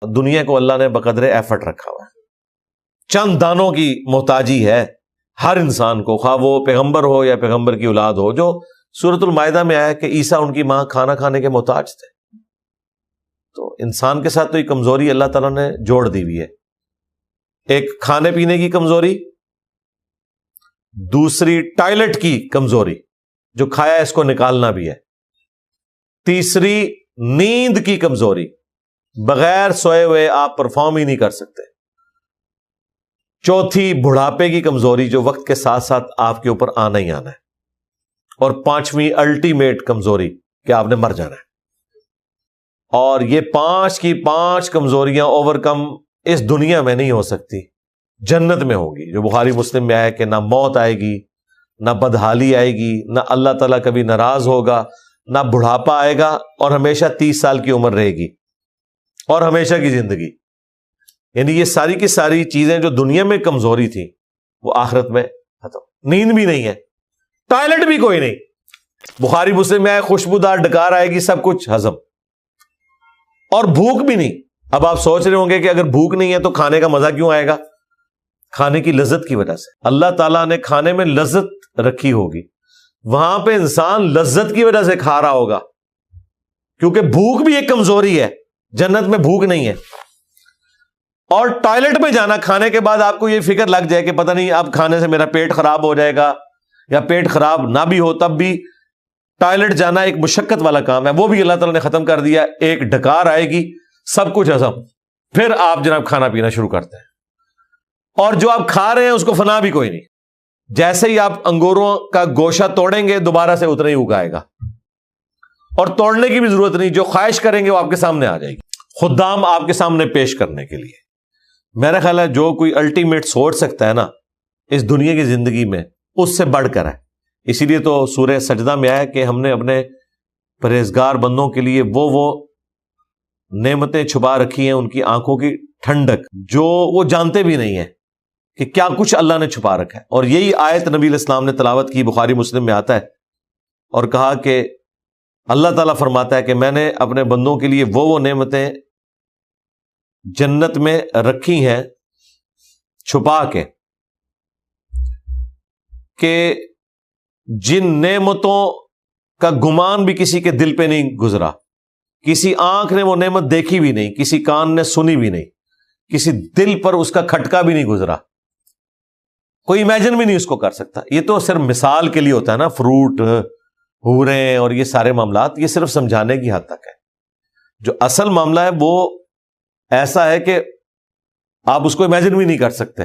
دنیا کو اللہ نے بقدر ایفرٹ رکھا ہوا ہے. چند دانوں کی محتاجی ہے ہر انسان کو، خواہ وہ پیغمبر ہو یا پیغمبر کی اولاد ہو. جو سورۃ المائدہ میں آیا کہ عیسیٰ ان کی ماں کھانا کھانے کے محتاج تھے. تو انسان کے ساتھ تو یہ کمزوری اللہ تعالیٰ نے جوڑ دی ہوئی ہے. ایک کھانے پینے کی کمزوری، دوسری ٹائلٹ کی کمزوری، جو کھایا اس کو نکالنا بھی ہے، تیسری نیند کی کمزوری، بغیر سوئے ہوئے آپ پرفارم ہی نہیں کر سکتے، چوتھی بڑھاپے کی کمزوری جو وقت کے ساتھ ساتھ آپ کے اوپر آنا ہی آنا ہے، اور پانچویں الٹیمیٹ کمزوری کہ آپ نے مر جانا ہے. اور یہ 5 کی 5 کمزوریاں اوور کم اس دنیا میں نہیں ہو سکتی، جنت میں ہوگی. جو بخاری مسلم میں آیا کہ نہ موت آئے گی، نہ بدحالی آئے گی، نہ اللہ تعالیٰ کبھی ناراض ہوگا، نہ بڑھاپا آئے گا، اور ہمیشہ 30 سال کی عمر رہے گی، اور ہمیشہ کی زندگی. یعنی یہ ساری کی ساری چیزیں جو دنیا میں کمزوری تھی وہ آخرت میں ختم. نیند بھی نہیں ہے، ٹائلٹ بھی کوئی نہیں. بخاری مسلم میں آئے خوشبودار ڈکار آئے گی، سب کچھ ہضم، اور بھوک بھی نہیں. اب آپ سوچ رہے ہوں گے کہ اگر بھوک نہیں ہے تو کھانے کا مزہ کیوں آئے گا؟ کھانے کی لذت کی وجہ سے. اللہ تعالیٰ نے کھانے میں لذت رکھی ہوگی، وہاں پہ انسان لذت کی وجہ سے کھا رہا ہوگا، کیونکہ بھوک بھی ایک کمزوری ہے. جنت میں بھوک نہیں ہے. اور ٹوائلٹ میں جانا کھانے کے بعد آپ کو یہ فکر لگ جائے کہ پتہ نہیں اب کھانے سے میرا پیٹ خراب ہو جائے گا، یا پیٹ خراب نہ بھی ہو تب بھی ٹوائلٹ جانا ایک مشقت والا کام ہے، وہ بھی اللہ تعالیٰ نے ختم کر دیا. ایک ڈکار آئے گی، سب کچھ ہضم، پھر آپ جناب کھانا پینا شروع کرتے ہیں، اور جو آپ کھا رہے ہیں اس کو فنا بھی کوئی نہیں. جیسے ہی آپ انگوروں کا گوشہ توڑیں گے دوبارہ سے اتنا ہی اگائے گا، اور توڑنے کی بھی ضرورت نہیں، جو خواہش کریں گے وہ آپ کے سامنے آ جائے گی، خدام آپ کے سامنے پیش کرنے کے لیے. میرا خیال ہے جو کوئی الٹیمیٹ سوچ سکتا ہے نا اس دنیا کی زندگی میں، اس سے بڑھ کر ہے. اسی لیے تو سورہ سجدہ میں آیا کہ ہم نے اپنے پرہیزگار بندوں کے لیے وہ نعمتیں چھپا رکھی ہیں، ان کی آنکھوں کی ٹھنڈک جو وہ جانتے بھی نہیں ہیں کہ کیا کچھ اللہ نے چھپا رکھا ہے. اور یہی آیت نبی علیہ السلام نے تلاوت کی، بخاری مسلم میں آتا ہے، اور کہا کہ اللہ تعالیٰ فرماتا ہے کہ میں نے اپنے بندوں کے لیے وہ نعمتیں جنت میں رکھی ہیں چھپا کے، کہ جن نعمتوں کا گمان بھی کسی کے دل پہ نہیں گزرا، کسی آنکھ نے وہ نعمت دیکھی بھی نہیں، کسی کان نے سنی بھی نہیں، کسی دل پر اس کا کھٹکا بھی نہیں گزرا، کوئی امیجن بھی نہیں اس کو کر سکتا. یہ تو صرف مثال کے لیے ہوتا ہے نا، فروٹ، حوریں اور یہ سارے معاملات، یہ صرف سمجھانے کی حد تک ہے. جو اصل معاملہ ہے وہ ایسا ہے کہ آپ اس کو امیجن بھی نہیں کر سکتے،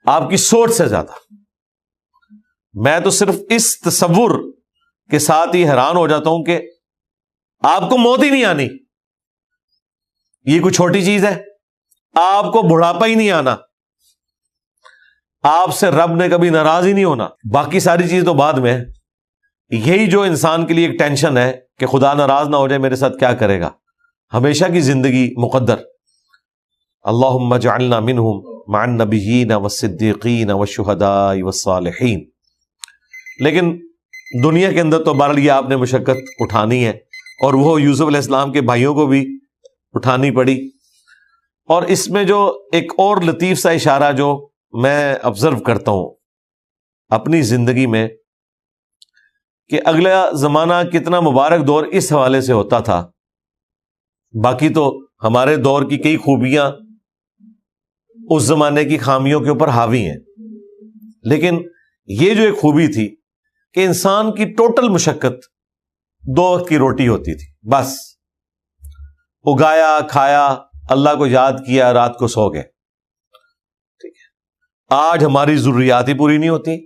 آپ کی سوچ سے زیادہ. میں تو صرف اس تصور کے ساتھ ہی حیران ہو جاتا ہوں کہ آپ کو موت ہی نہیں آنی، یہ کوئی چھوٹی چیز ہے. آپ کو بڑھاپا ہی نہیں آنا، آپ سے رب نے کبھی ناراض ہی نہیں ہونا، باقی ساری چیز تو بعد میں ہے. یہی جو انسان کے لیے ایک ٹینشن ہے کہ خدا ناراض نہ ہو جائے میرے ساتھ، کیا کرے گا. ہمیشہ کی زندگی مقدر. اللہم اجعلنا منہم مع النبیین والصدیقین والشہداء والصالحین. لیکن دنیا کے اندر تو بہرحال یہ آپ نے مشقت اٹھانی ہے، اور وہ یوسف علیہ السلام کے بھائیوں کو بھی اٹھانی پڑی. اور اس میں جو ایک اور لطیف سا اشارہ جو میں آبزرو کرتا ہوں اپنی زندگی میں، کہ اگلا زمانہ کتنا مبارک دور اس حوالے سے ہوتا تھا. باقی تو ہمارے دور کی کئی خوبیاں اس زمانے کی خامیوں کے اوپر حاوی ہیں، لیکن یہ جو ایک خوبی تھی کہ انسان کی ٹوٹل مشقت 2 وقت کی روٹی ہوتی تھی، بس اگایا، کھایا، اللہ کو یاد کیا، رات کو سو گئے. ٹھیک ہے. آج ہماری ضروریات ہی پوری نہیں ہوتی،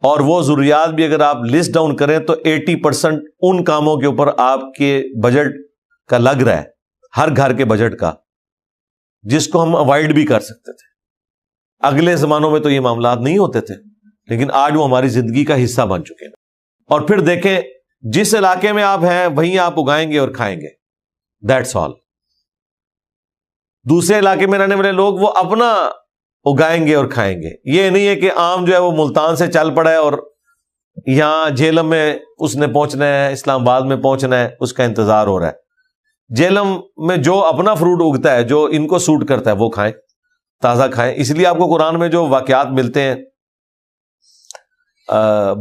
اور وہ ضروریات بھی اگر آپ لسٹ ڈاؤن کریں تو 80% ان کاموں کے اوپر آپ کے بجٹ کا لگ رہا ہے، ہر گھر کے بجٹ کا، جس کو ہم اوائڈ بھی کر سکتے تھے. اگلے زمانوں میں تو یہ معاملات نہیں ہوتے تھے، لیکن آج وہ ہماری زندگی کا حصہ بن چکے ہیں. اور پھر دیکھیں جس علاقے میں آپ ہیں وہیں آپ اگائیں گے اور کھائیں گے، دیٹس آل. دوسرے علاقے میں رہنے والے لوگ وہ اپنا اگائیں گے اور کھائیں گے. یہ نہیں ہے کہ آم جو ہے وہ ملتان سے چل پڑا ہے اور یہاں جہلم میں اس نے پہنچنا ہے، اسلام آباد میں پہنچنا ہے، اس کا انتظار ہو رہا ہے. جہلم میں جو اپنا فروٹ اگتا ہے، جو ان کو سوٹ کرتا ہے وہ کھائیں، تازہ کھائیں. اس لیے آپ کو قرآن میں جو واقعات ملتے ہیں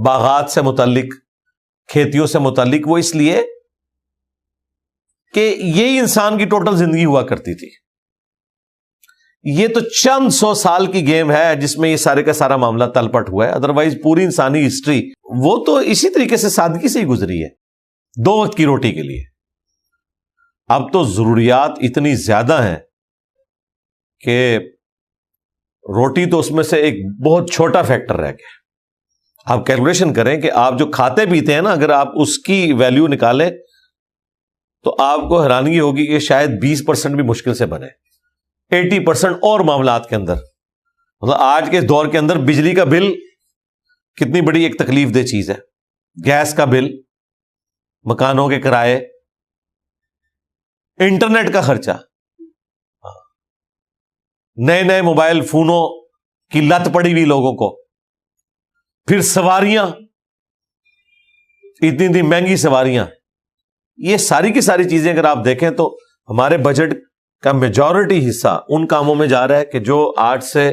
باغات سے متعلق، کھیتیوں سے متعلق، وہ اس لیے کہ یہی انسان کی ٹوٹل زندگی ہوا کرتی تھی. یہ تو چند سو سال کی گیم ہے جس میں یہ سارے کا سارا معاملہ تل پٹ ہوا ہے. ادروائز پوری انسانی ہسٹری وہ تو اسی طریقے سے سادگی سے ہی گزری ہے، 2 وقت کی روٹی کے لیے. اب تو ضروریات اتنی زیادہ ہیں کہ روٹی تو اس میں سے ایک بہت چھوٹا فیکٹر رہ گیا. آپ کیلکولیشن کریں کہ آپ جو کھاتے پیتے ہیں نا، اگر آپ اس کی ویلیو نکالیں تو آپ کو حیرانگی ہوگی کہ شاید 20% بھی مشکل سے بنے. 80% اور معاملات کے اندر، مطلب آج کے دور کے اندر بجلی کا بل کتنی بڑی ایک تکلیف دہ چیز ہے، گیس کا بل، مکانوں کے کرائے، انٹرنیٹ کا خرچہ، نئے نئے موبائل فونوں کی لت پڑی ہوئی لوگوں کو، پھر سواریاں، اتنی اتنی مہنگی سواریاں. یہ ساری کی ساری چیزیں اگر آپ دیکھیں تو ہمارے بجٹ کا میجورٹی حصہ ان کاموں میں جا رہا ہے کہ جو آج سے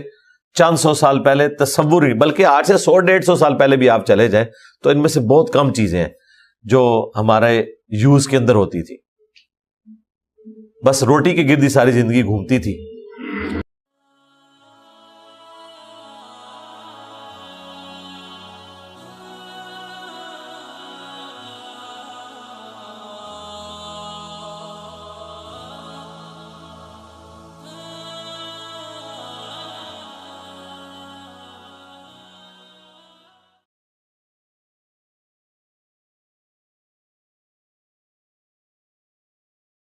چند سو سال پہلے تصور ہی، بلکہ آج سے 100-150 سال پہلے بھی آپ چلے جائیں تو ان میں سے بہت کم چیزیں ہیں جو ہمارے یوز کے اندر ہوتی تھی. بس روٹی کے گرد ہی ساری زندگی گھومتی تھی.